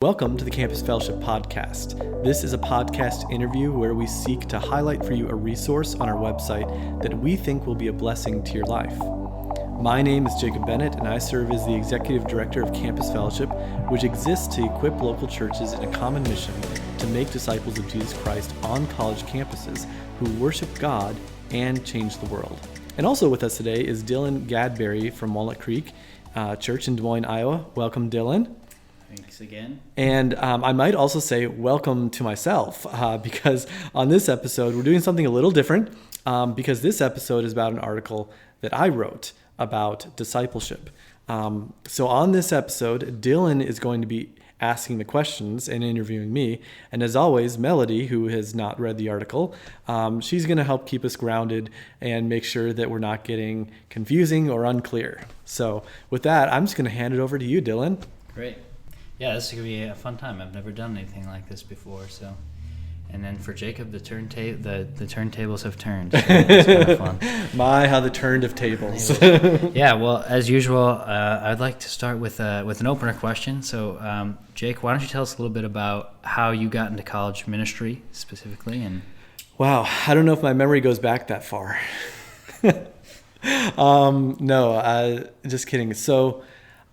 Welcome to the Campus Fellowship Podcast. This is a podcast interview where we seek to highlight for you a resource on our website that we think will be a blessing to your life. My name is Jacob Bennett, and I serve as the Executive Director of Campus Fellowship, which exists to equip local churches in a common mission to make disciples of Jesus Christ on college campuses who worship God and change the world. And also with us today is Dylan Gadberry from Walnut Creek Church in Des Moines, Iowa. Welcome, Dylan. Thanks again. And I might also say welcome to myself because on this episode, we're doing something a little different because this episode is about an article that I wrote about discipleship. So on this episode, Dylan is going to be asking the questions and interviewing me. And as always, Melody, who has not read the article, she's going to help keep us grounded and make sure that we're not getting confusing or unclear. So with that, I'm just going to hand it over to you, Dylan. Great. Yeah, this is going to be a fun time. I've never done anything like this before. So, and then for Jacob, the turntables have turned. So it's kind of fun. My, how the turned of tables. Yeah, well, as usual, I'd like to start with an opener question. So, Jake, why don't you tell us a little bit about how you got into college ministry specifically? And wow, I don't know if my memory goes back that far. No, just kidding. So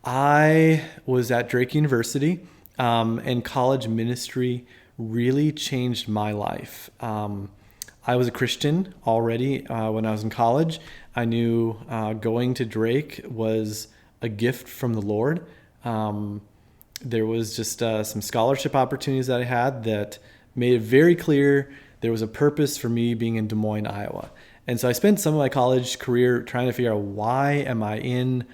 I was at Drake University, and college ministry really changed my life. I was a Christian already when I was in college. I knew going to Drake was a gift from the Lord. There was just some scholarship opportunities that I had that made it very clear there was a purpose for me being in Des Moines, Iowa. And so I spent some of my college career trying to figure out, why am I in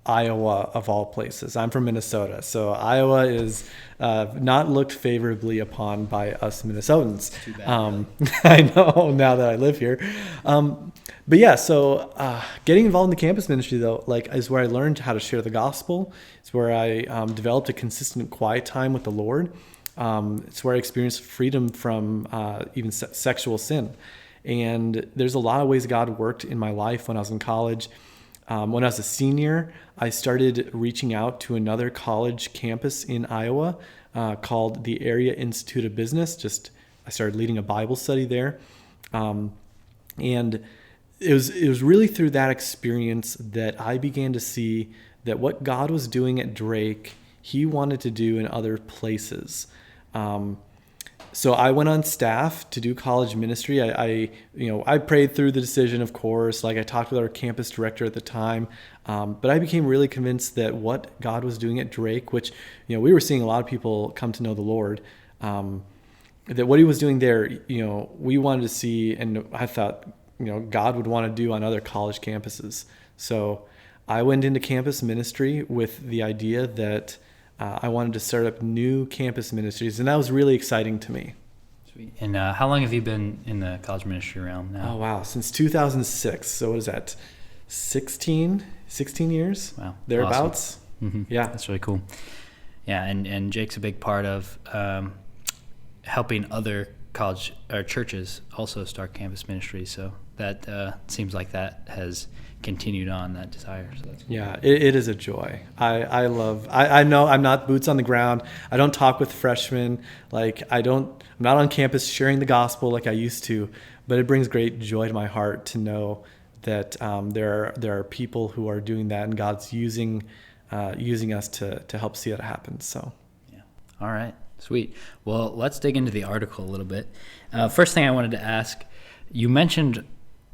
Iowa of all places? I'm from Minnesota, so Iowa is not looked favorably upon by us Minnesotans. Too bad, really. I know now that I live here. But yeah, so getting involved in the campus ministry though, is where I learned how to share the gospel. It's where I developed a consistent quiet time with the Lord. It's where I experienced freedom from even sexual sin. And there's a lot of ways God worked in my life when I was in college. When I was a senior, I started reaching out to another college campus in Iowa called the Area Institute of Business. I started leading a Bible study there. And it was really through that experience that I began to see that what God was doing at Drake, He wanted to do in other places. So I went on staff to do college ministry. I prayed through the decision, of course. I talked with our campus director at the time, but I became really convinced that what God was doing at Drake, which we were seeing a lot of people come to know the Lord, that what He was doing there, we wanted to see, and I thought, God would want to do on other college campuses. So I went into campus ministry with the idea that I wanted to start up new campus ministries, and that was really exciting to me. Sweet. And how long have you been in the college ministry realm now? Oh, wow. Since 2006. So what is that? 16 years? Wow. Thereabouts. Awesome. Mm-hmm. Yeah. That's really cool. Yeah, and Jake's a big part of helping other college or churches also start campus ministry. So that seems like that has continued on, that desire. So that's cool. Yeah, it is a joy. I know I'm not boots on the ground. I don't talk with freshmen. I'm not on campus sharing the gospel like I used to, but it brings great joy to my heart to know that there are people who are doing that, and God's using us to help see that happen. So yeah. All right. Sweet. Well, let's dig into the article a little bit. First thing I wanted to ask, you mentioned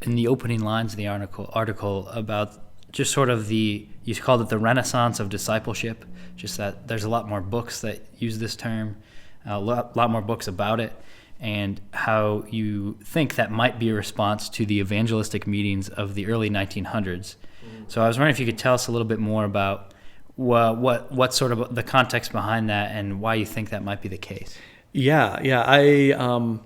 in the opening lines of the article about just sort of you called it the Renaissance of discipleship, just that there's a lot more books that use this term, a lot more books about it, and how you think that might be a response to the evangelistic meetings of the early 1900s. So I was wondering if you could tell us a little bit more about what sort of the context behind that and why you think that might be the case. Yeah. I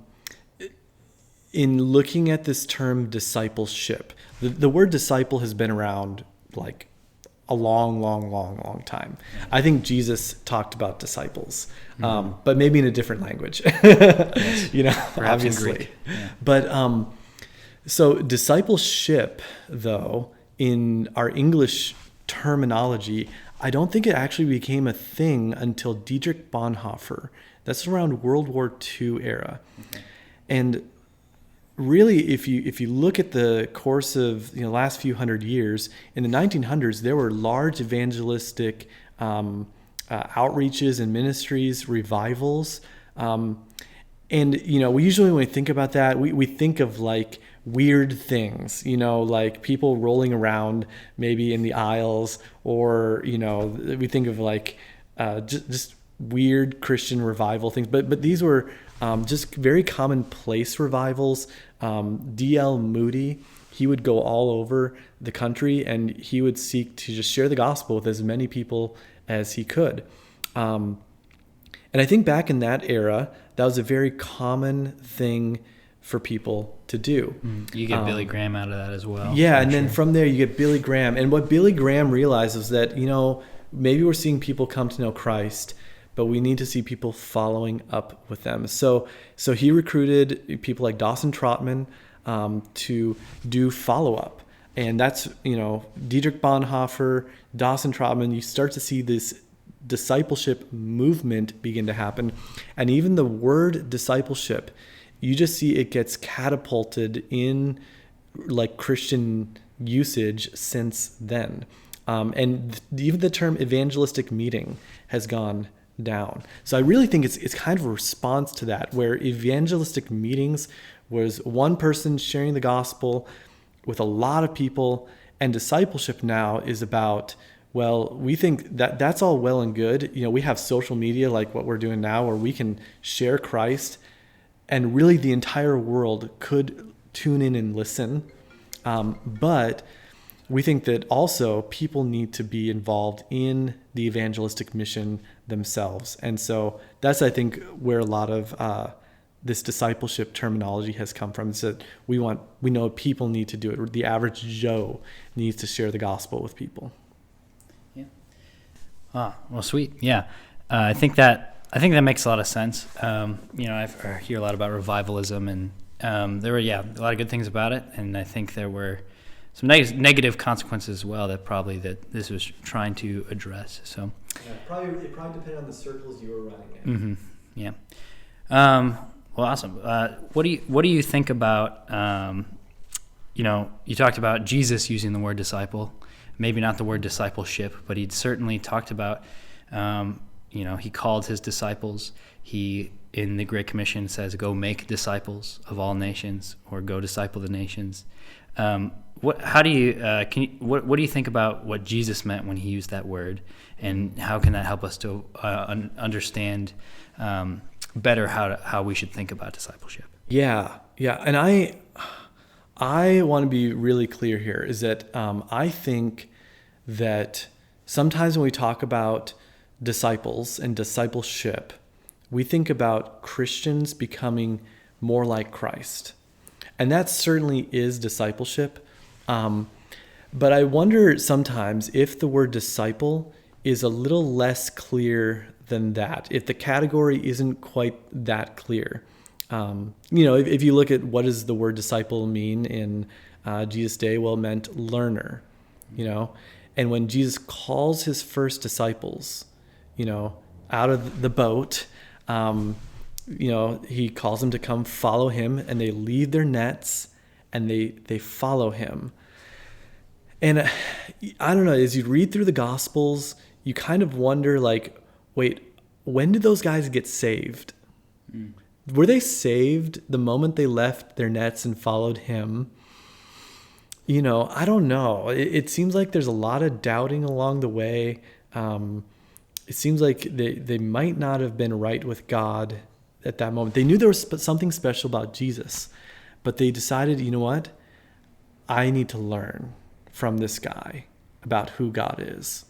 in looking at this term discipleship, the word disciple has been around a long time. Yeah. I think Jesus talked about disciples, but maybe in a different language, yes. Perhaps obviously. In Greek. Yeah. But so discipleship, though, in our English terminology, I don't think it actually became a thing until Dietrich Bonhoeffer. That's around World War II era. Okay. And really, if you look at the course of the last few hundred years, in the 1900s, there were large evangelistic outreaches and ministries, revivals. And, we usually, when we think about that, we think of like weird things, like people rolling around maybe in the aisles, or, we think of like just weird Christian revival things. But these were just very commonplace revivals. D.L. Moody, he would go all over the country, and he would seek to just share the gospel with as many people as he could. And I think back in that era, that was a very common thing for people to do. You get Billy Graham out of that as well. Yeah, and then from there you get Billy Graham. And what Billy Graham realized was that, maybe we're seeing people come to know Christ, but we need to see people following up with them. So he recruited people like Dawson Trotman to do follow-up. And that's, Dietrich Bonhoeffer, Dawson Trotman, you start to see this discipleship movement begin to happen. And even the word discipleship, you just see it gets catapulted in like Christian usage since then. And even the term evangelistic meeting has gone down. So I really think it's kind of a response to that, where evangelistic meetings was one person sharing the gospel with a lot of people, and discipleship now is about, well, we think that that's all well and good. We have social media like what we're doing now, where we can share Christ, and really the entire world could tune in and listen. But we think that also people need to be involved in the evangelistic mission themselves. And so that's, I think, where a lot of this discipleship terminology has come from. It's that we know people need to do it. The average Joe needs to share the gospel with people. Yeah. Well, sweet. Yeah. I think that makes a lot of sense. I hear a lot about revivalism, and there were a lot of good things about it, and I think there were some negative consequences as well that this was trying to address. So it probably depended on the circles you were running in. Mm-hmm. Yeah. Well, awesome. What do you think about? You talked about Jesus using the word disciple, maybe not the word discipleship, but he certainly talked about. He called his disciples. He, in the Great Commission, says, "Go make disciples of all nations," or "Go disciple the nations." What do you think about what Jesus meant when he used that word, and how can that help us to understand better how we should think about discipleship? Yeah, and I want to be really clear here. Is that I think that sometimes when we talk about disciples and discipleship, we think about Christians becoming more like Christ. And that certainly is discipleship. But I wonder sometimes if the word disciple is a little less clear than that, if the category isn't quite that clear. If you look at what does the word disciple mean in Jesus' day, well, it meant learner, And when Jesus calls his first disciples, out of the boat, he calls them to come follow him, and they leave their nets and they follow him. And I don't know, as you read through the Gospels, you kind of wonder, like, wait, when did those guys get saved? Were they saved the moment they left their nets and followed him? I don't know. It seems like there's a lot of doubting along the way. It seems like they might not have been right with God at that moment. They knew there was something special about Jesus, but they decided, you know what? I need to learn from this guy about who God is.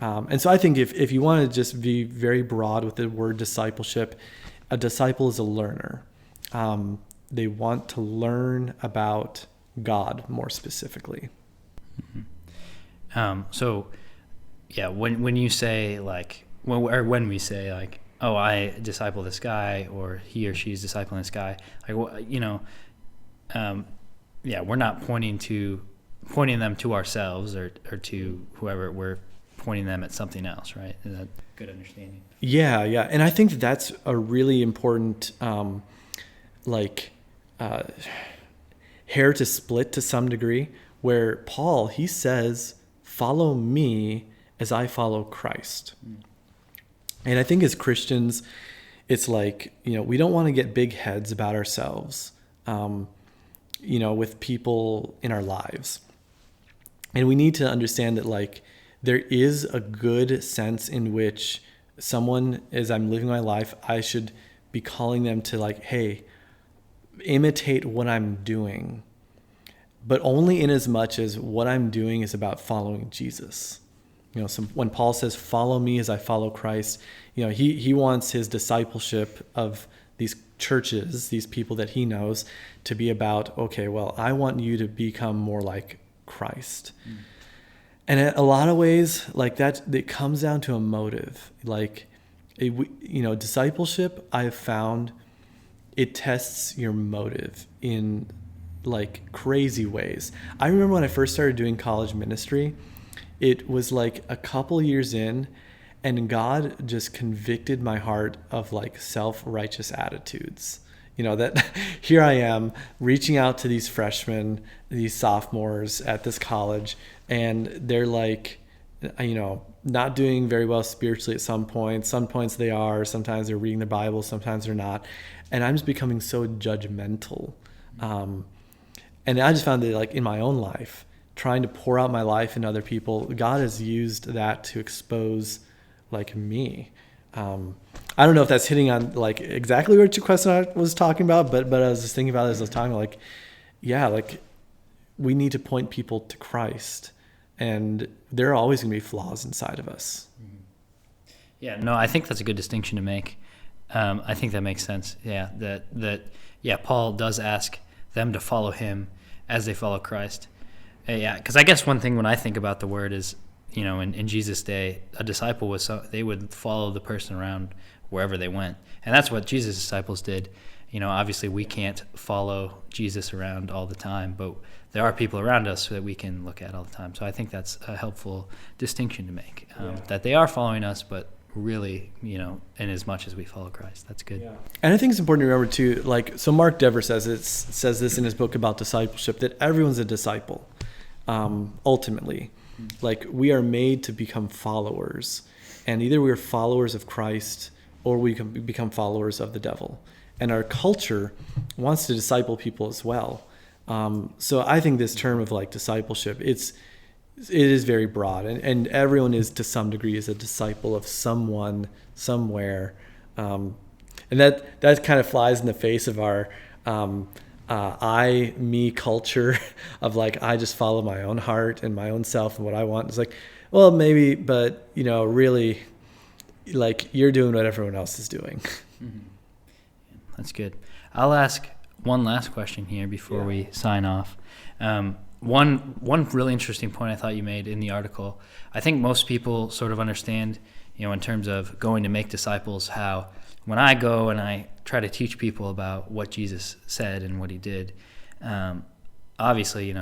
And so I think if you want to just be very broad with the word discipleship, a disciple is a learner. They want to learn about God more specifically. When you say when we say like, oh, I disciple this guy, or he or she is discipling this guy, we're not pointing them to ourselves or to whoever we're pointing them at something else, right? Is that a good understanding? Yeah. And I think that's a really important, hair to split to some degree, where Paul, he says, follow me as I follow Christ. And I think as Christians, it's like, we don't want to get big heads about ourselves, with people in our lives. And we need to understand that, like, there is a good sense in which someone, as I'm living my life, I should be calling them to, like, hey, imitate what I'm doing, but only in as much as what I'm doing is about following Jesus. So when Paul says, follow me as I follow Christ, he wants his discipleship of these churches, these people that he knows, to be about, okay, well, I want you to become more like Christ. And in a lot of ways, like that, it comes down to a motive. Like, discipleship, I've found, it tests your motive in like crazy ways. I remember when I first started doing college ministry, it was like a couple years in, and God just convicted my heart of like self-righteous attitudes. That here I am reaching out to these freshmen, these sophomores at this college, and they're like, not doing very well spiritually at some points. Some points they are, sometimes they're reading the Bible, sometimes they're not. And I'm just becoming so judgmental. And I just found that, like, in my own life, trying to pour out my life in other people, God has used that to expose, like, me. I don't know if that's hitting on, like, exactly what your question I was talking about, but I was just thinking about it as I was talking about, like, yeah, like, we need to point people to Christ, and there are always going to be flaws inside of us. Yeah, no, I think that's a good distinction to make. I think that makes sense. Yeah, that Paul does ask them to follow him as they follow Christ. Yeah, because I guess one thing when I think about the word is, in Jesus' day, a disciple was they would follow the person around wherever they went, and that's what Jesus' disciples did. Obviously we can't follow Jesus around all the time, but there are people around us that we can look at all the time. So I think that's a helpful distinction to make, that they are following us, but really, in as much as we follow Christ. That's good. Yeah. And I think it's important to remember too, like, so Mark Dever says this in his book about discipleship, that everyone's a disciple, ultimately. Like, we are made to become followers, and either we're followers of Christ or we can become followers of the devil. And our culture wants to disciple people as well. So I think this term of, like, discipleship, it is very broad, and everyone is, to some degree, is a disciple of someone, somewhere. And that kind of flies in the face of our me culture of, like, I just follow my own heart and my own self and what I want. It's like, well, maybe, but, really, like, you're doing what everyone else is doing. Mm-hmm. That's good. I'll ask one last question here before we sign off. One really interesting point I thought you made in the article. I think most people sort of understand, in terms of going to make disciples, how when I go and I try to teach people about what Jesus said and what he did, obviously,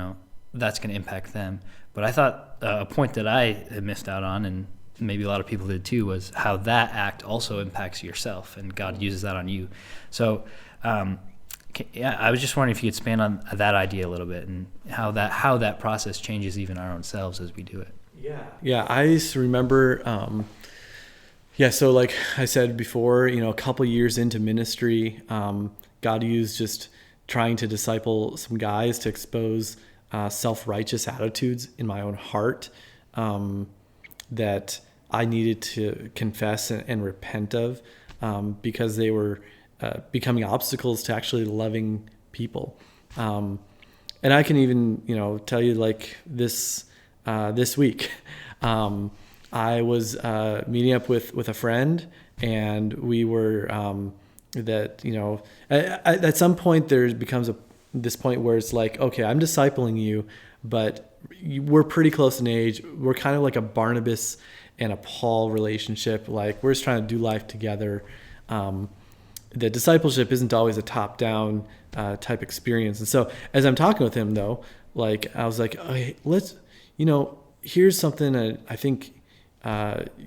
that's going to impact them. But I thought a point that I had missed out on, and maybe a lot of people did too, was how that act also impacts yourself, and God uses that on you. So, I was just wondering if you could expand on that idea a little bit, and how that process changes even our own selves as we do it. Yeah. I used to remember, so like I said before, a couple years into ministry, God used just trying to disciple some guys to expose self-righteous attitudes in my own heart that I needed to confess and repent of, because they were becoming obstacles to actually loving people. And I can even, tell you, like, this week, I was meeting up with a friend, and we were at some point there becomes this point where it's like, okay, I'm discipling you, but we're pretty close in age. We're kind of like a Barnabas and a Paul relationship. Like, we're just trying to do life together. The discipleship isn't always a top-down type experience. And so as I'm talking with him, though, like, I was like, okay, let's, here's something that I think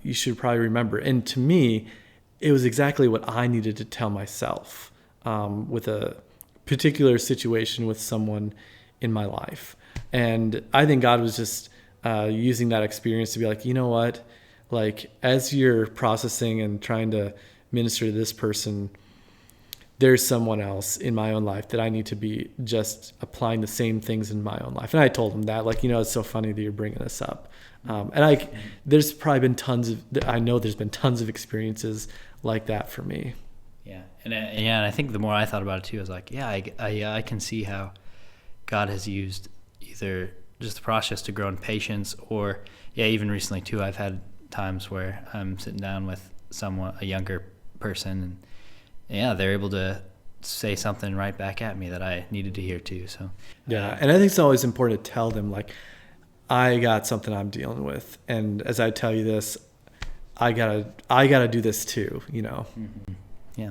you should probably remember. And to me, it was exactly what I needed to tell myself with a particular situation with someone in my life. And I think God was just using that experience to be like, you know what, like as you're processing and trying to minister to this person, there's someone else in my own life that I need to be just applying the same things in my own life. And I told him that, like, it's so funny that you're bringing this up. There's probably been there's been tons of experiences like that for me. Yeah. And I think the more I thought about it too, I was like, I can see how God has used either just the process to grow in patience, or even recently too, I've had times where I'm sitting down with a younger person, and they're able to say something right back at me that I needed to hear too. So and I think it's always important to tell them, like, I got something I'm dealing with, and as I tell you this, I gotta do this too, Mm-hmm. Yeah,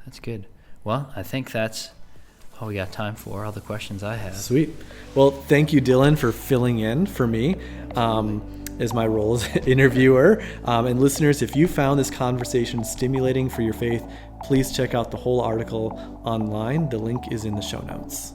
that's good. Well, I think that's all we got time for, all the questions I have. Sweet. Well, thank you, Dylan, for filling in for me as my role as interviewer. And listeners, if you found this conversation stimulating for your faith, please check out the whole article online. The link is in the show notes.